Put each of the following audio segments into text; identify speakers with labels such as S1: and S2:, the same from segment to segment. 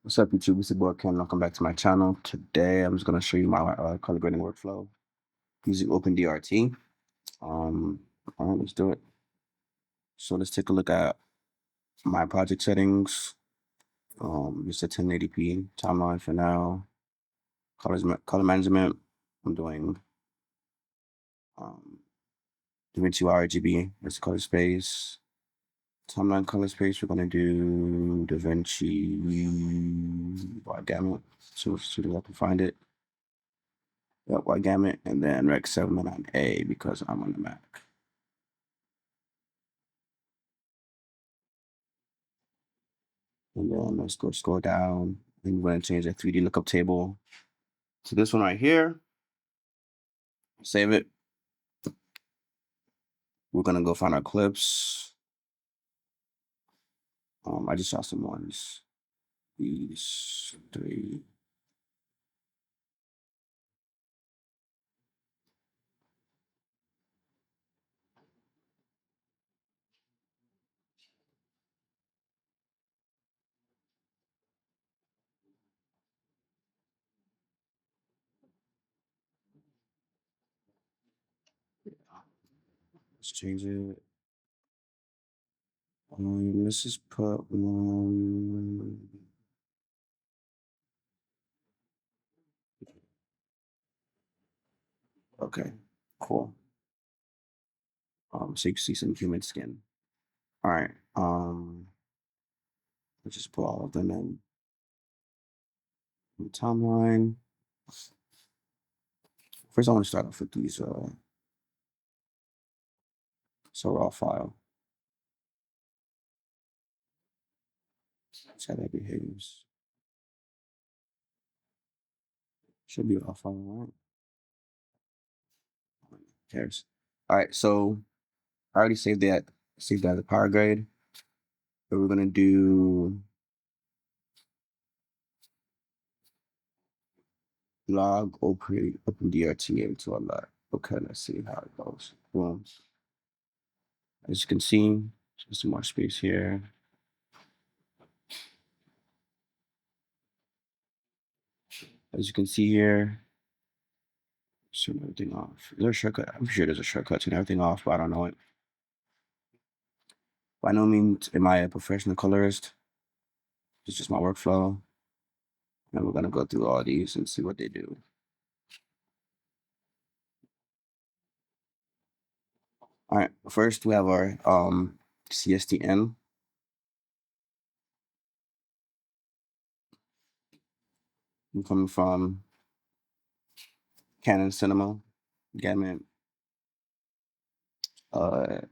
S1: What's up, YouTube? It's your boy Canon. Welcome back to my channel. Today, I'm just going to show you my color grading workflow using OpenDRT. All right, let's do it. So let's take a look at my project settings. Just a 1080p timeline for now. Color management. I'm doing DaVinci RGB. That's color space. Timeline color space. We're going to do DaVinci wide gamut. So as soon as I can find it. Yep, wide gamut, and then Rec.709 because I'm on the Mac. And then let's go scroll down. And we're going to change the 3D lookup table to this one right here. Save it. We're going to go find our clips. I just saw some ones. These 3. Let's change it. Let's just put one. Okay, cool. So you can see some human skin. All right. Let's just put all of them in the timeline. First, I want to start off with these. So raw file. That's how that behaves. Should be raw file, right? Who cares? All right, so I already saved that. Saved that as a power grade. But we're gonna do log OpenDRT into a lot. Okay, let's see how it goes. Boom. As you can see, just some more space here. As you can see here, turn everything off. Is there a shortcut? I'm sure there's a shortcut to turn everything off, but I don't know it. By no means am I a professional colorist. It's just my workflow. And we're gonna go through all these and see what they do. All right, first we have our CSTN. I'm coming from Canon Cinema, Gamut,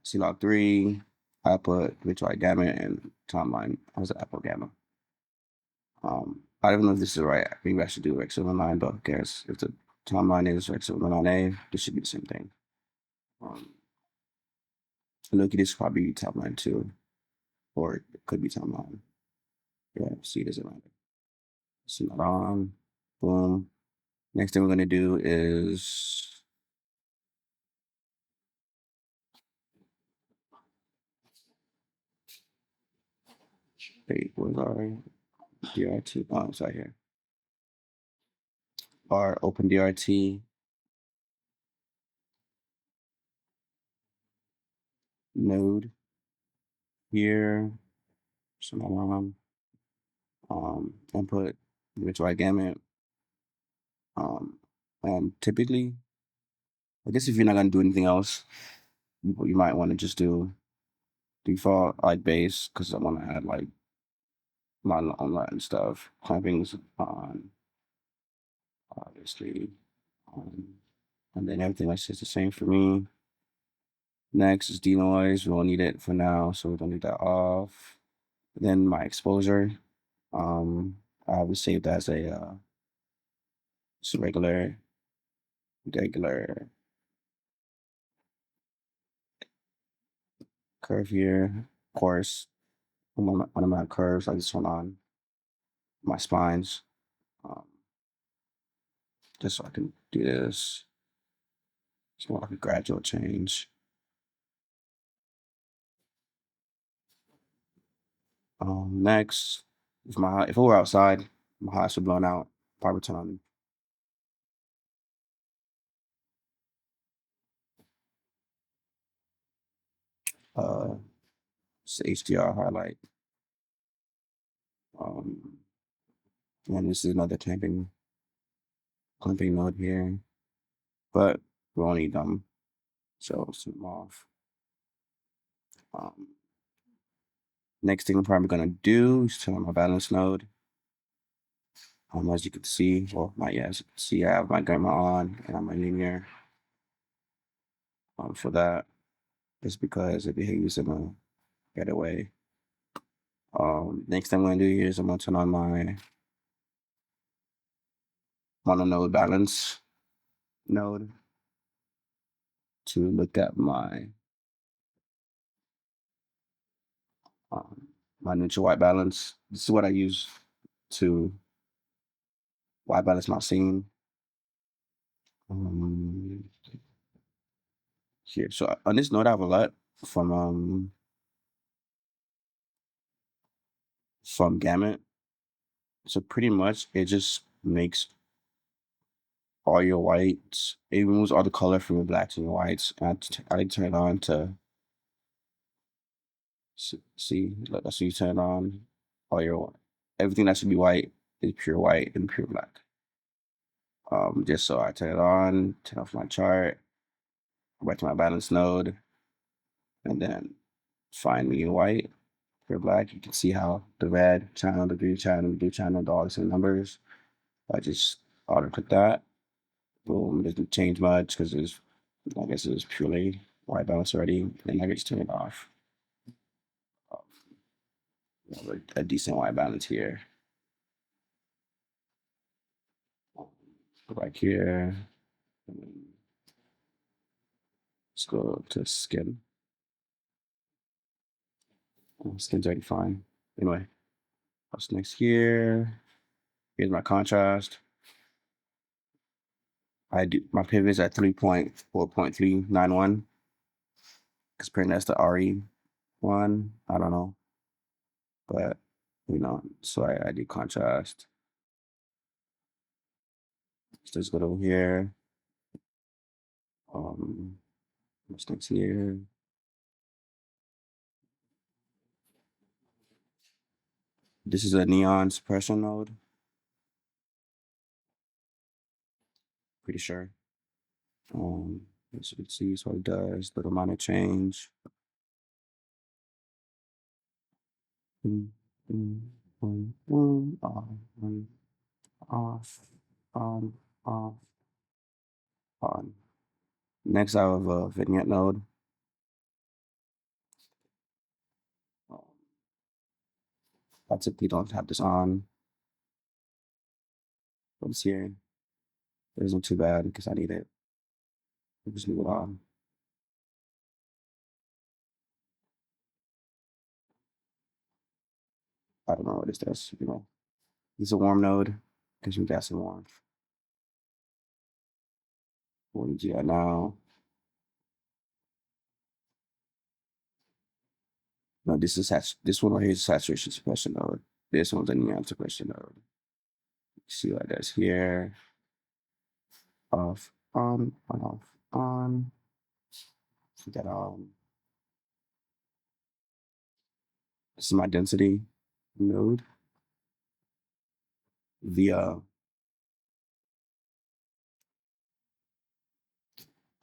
S1: C Log3, output, virtual gamut, and timeline. I was an Apple Gamma. I don't know if this is right. Maybe I should do Rec.709, but who cares? If the timeline is Rec.709, this should be the same thing. Look, this probably timeline 2, or it could be timeline. Yeah, see, it doesn't matter. It's not on. Boom. Next thing we're gonna do is wait, where's our DRT? Oh, it's right here. Our OpenDRT node here. Some input, virtual gamut. And typically, I guess if you're not gonna do anything else, you might want to just do default like base because I want to add like my online stuff. Clamping's on, obviously, and then everything else is the same for me. Next is denoise. We won't need it for now, so we're gonna leave that off. Then my exposure. I have it saved as a just a regular curve here. Of course, one of my curves, I just want on my spines. Um, just so I can do this. It's more like a gradual change. Next, if it were outside, my highlights were blown out, probably turn on it's the HDR highlight. And this is another clamping mode here, but we're only dumb, so let's turn them off. Next thing I'm probably gonna do is turn on my balance node. As you can see, well, not yet. As you can see, I have my gamma on and I'm my linear. For that, just because it behaves in a better way. Next thing I'm gonna do here is I'm gonna turn on my mononode balance node to look at my my neutral white balance. This is what I use to white balance my scene. Here, so on this node I have a LUT from Gamut. So pretty much it just makes all your whites, it removes all the color from your blacks and your whites. And I like to turn it on to see, like, so you turn on all your, everything that should be white is pure white and pure black. Just so I turn it on, turn off my chart, go back to my balance node, and then find me white, pure black. You can see how the red channel, the green channel, the blue channel, all the same numbers. I just auto click that. Boom, it doesn't change much because it's, I guess it's purely white balance already. And I just turn it off. A decent white balance here. Go back here. Let's go to skin. Skin's already fine. Anyway, what's next here? Here's my contrast. I do my pivot is at 3.4.391. Comparing that's the RE one. I don't know. But so I do contrast. Let's just go over here. What's next here? This is a neon suppression node. Pretty sure. As you can see, so it does little minor change. Off, on, off, on. Next, I have a vignette node. I typically don't have this on. But it's here. It isn't too bad because I need it. I just leave it on. I don't know what this does. It's a warm node because you got some warmth. What did you got now? No, this one right here is saturation suppression node. This one's a neon suppression node. See what that's here. Off, on, off, on. We got this is my density node. I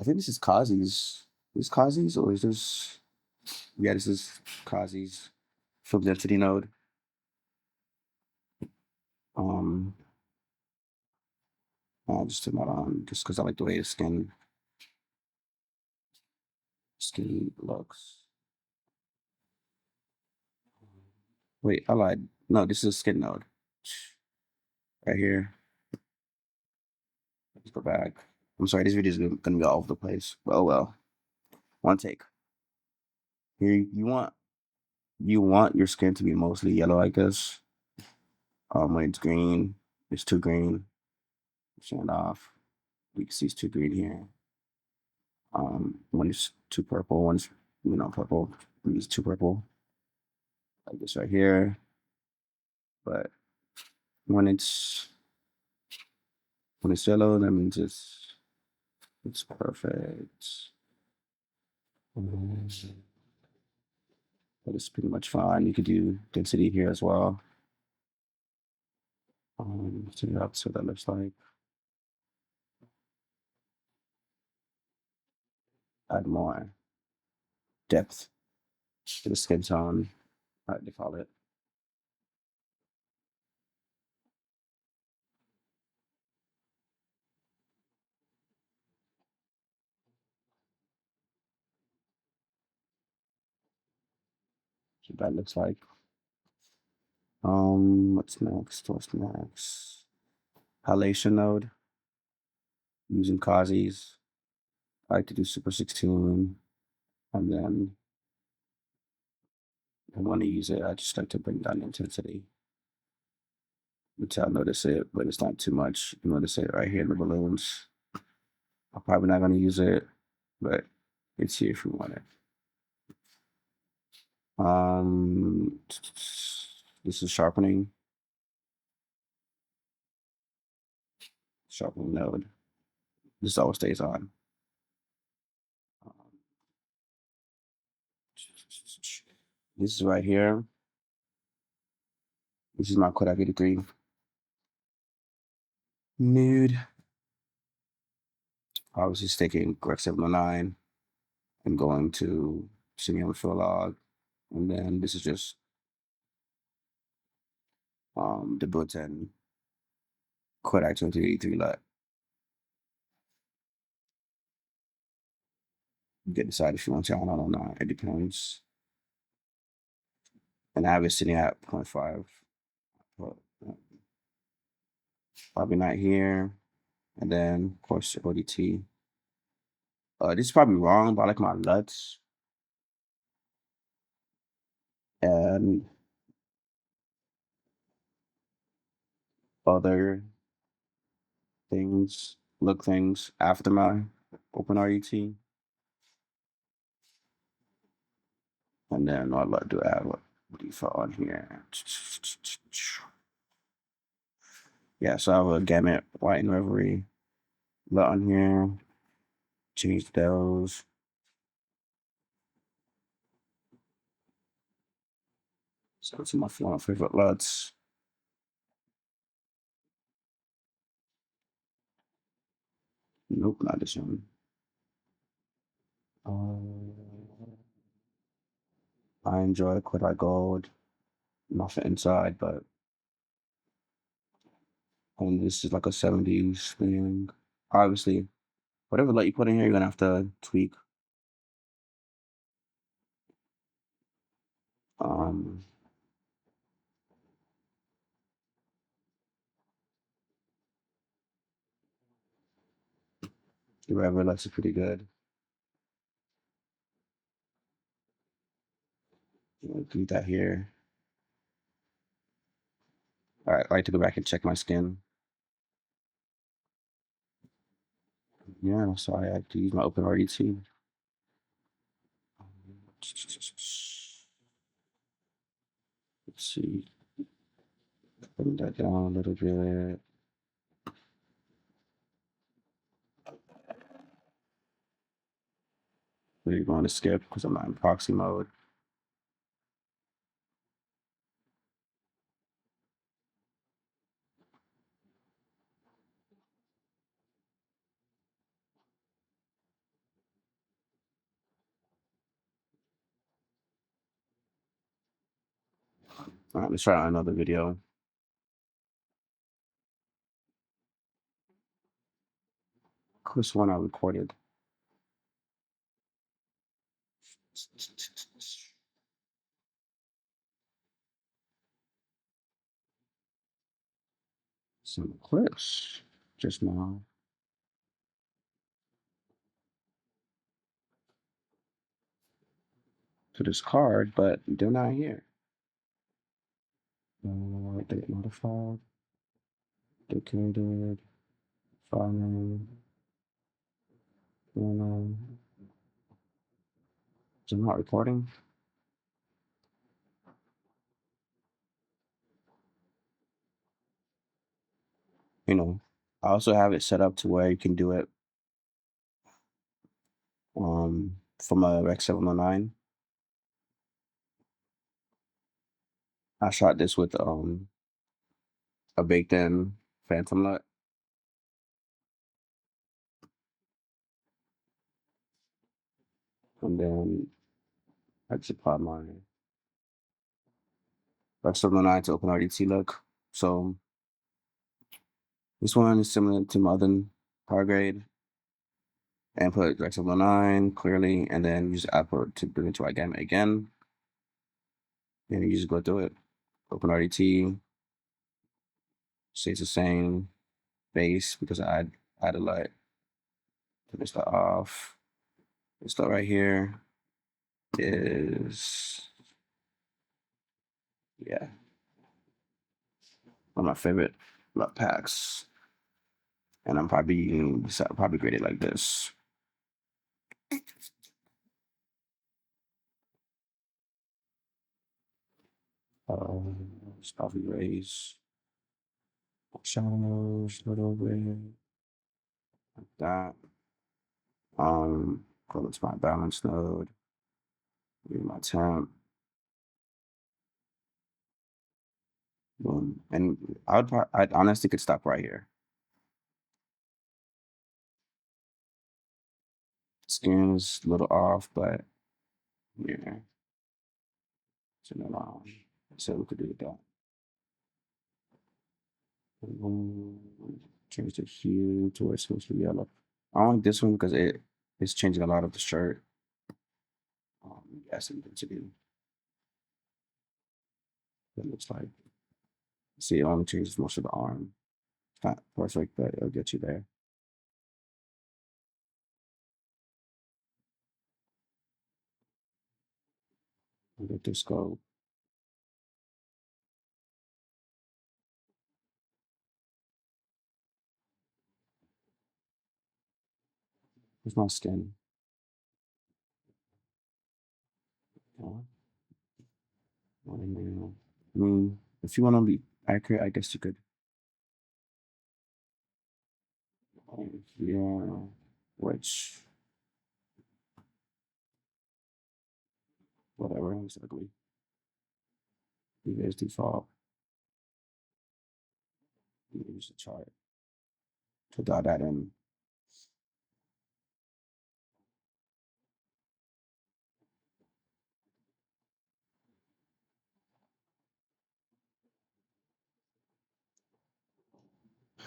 S1: think this is Kazi's. Is Kazi's or is this? Yeah, this is Kazi's film density node. I'll just turn that on just because I like the way the skin looks. Wait, I lied. No, this is a skin node. Right here. Let's go back. I'm sorry, this video is gonna be all over the place. Oh well. One take. Here you want your skin to be mostly yellow, I guess. When it's green, it's too green. Turn it off. We can see it's too green here. When it's too purple, when it's purple, when it's too purple. Like this right here. but when it's yellow, that means it's perfect. But it's pretty much fine. You could do density here as well. So that's what that looks like. Add more depth to the skin tone, like they call it. So that looks like. What's next? What's next? Halation node using Kazi's. I like to do Super 16, and then I want to use it. I just like to bring down intensity. Which I'll notice it, but it's not too much. You notice it right here in the balloons. I'm probably not going to use it, but it's here if you want it. This is sharpening node. This always stays on. This is right here. This is my Kodak 83 nude. Obviously sticking Rec.709 and going to Cinema Log, and then this is just the built-in Kodak 2383 LUT. You can decide if you want to on or not. It depends. And I have it sitting at 0.5. But probably not here. And then, of course, ODT. This is probably wrong, but I like my LUTs. And other things, look things after my OpenDRT. And then I'll do add what default on here. Yeah, so I have a gamut white and reverie LUT on here. Change those. So it's my favorite LUTs. Nope, not this one. I enjoy Kodak Gold. Nothing inside, but this is like a 70s thing. Obviously, whatever LUT you put in here, you're gonna have to tweak. Um, the regular LUTs are pretty good. Do that here. All right, I like to go back and check my skin. Yeah, so I like to use my OpenDRT. Let's see. Bring that down a little bit. We're going to skip because I'm not in proxy mode. All right, let's try another video. This one I recorded. Some clips just now. To this card, but they're not here. Date modified, duplicated, file name, is it not recording? you know, I also have it set up to where you can do it from a Rec.709. I shot this with a baked in Phantom LUT. And then I just applied my Rec.709 to OpenDRT Log. So this one is similar to my other power grade. And put Rec.709 clearly, and then use output to bring it to gamma again. And you just go through it. OpenRDT stays the same. Base because I add a light. Turn this off. This light right here is yeah, one of my favorite LUT packs. And I'm probably grade it like this. It's probably raise shadows a little bit like that. Go to my balance node. Read my temp. Boom. And I'd honestly could stop right here. Skin is a little off, but yeah. So no, so we could do that. Change the hue to where it's supposed to be yellow. I want this one because it's changing a lot of the shirt. Yes, intensity. It looks like. See, it only changes most of the arm. It's not perfect, but it'll get you there. Get this go. Where's my skin? Oh, I mean, if you want to be accurate, I guess you could. Yeah, which whatever, it's ugly. You guys default. Use the chart to dot that in.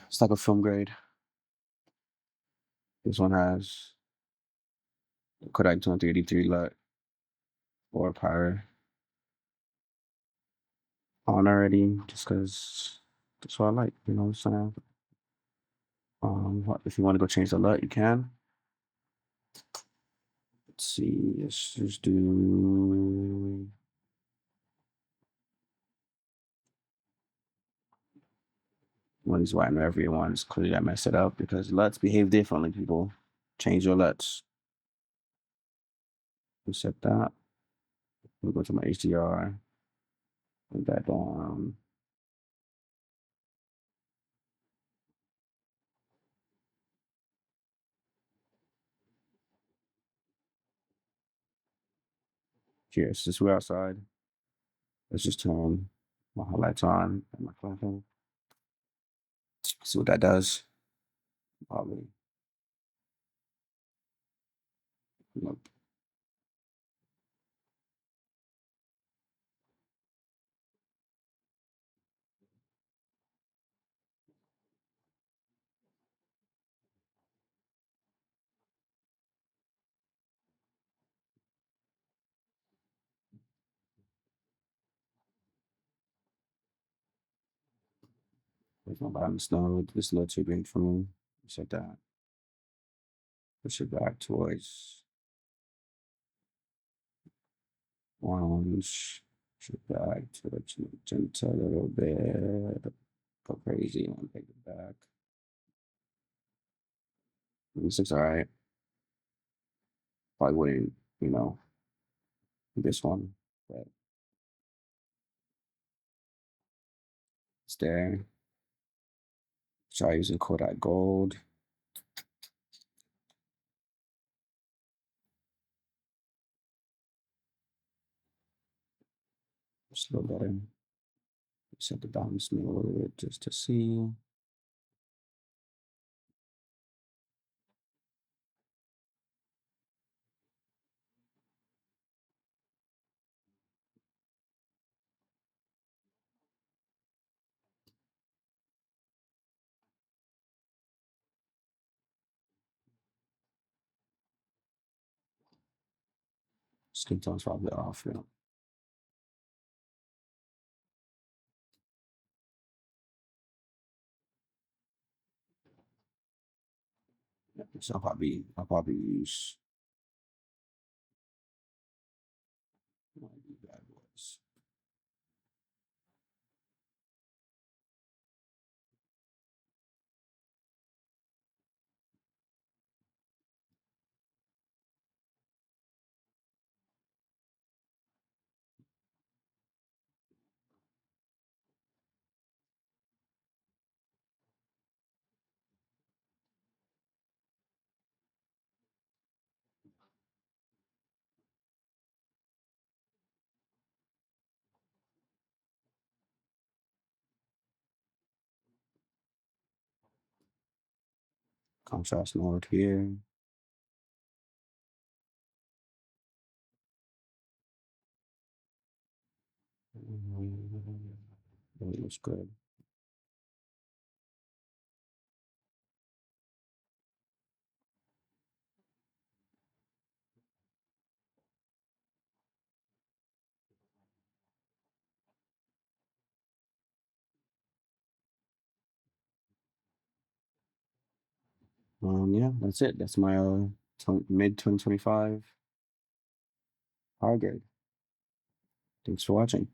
S1: It's like a film grade. This one has Kodak 2383 LUT or power on already, just because that's what I like. You know what I'm saying? If you want to go change the LUT, you can. Let's see. Let's just do. One is why I know everyone's clearly I messed it up because LUTs behave differently, people. Change your LUTs. Reset that. We'll go to my HDR. Put that on. Cheers. Since we're outside, let's just turn my highlights on and my clapping. See what that does. Probably. Nope. There's my bottom node. This a little too green for me. Set that. Push it back towards orange. Push it back towards magenta a little bit. Go crazy and take it back. This looks alright. Probably wouldn't, you know, this one, but it's there. Try using Kodak Gold. Just a little better. Set the down smooth a little bit just to see. Skin tone's probably off, yeah. So I'll probably use one of these bad boys. Contrast mode here. Really looks good. Yeah, that's it. That's my mid 2025 power grade. Thanks for watching.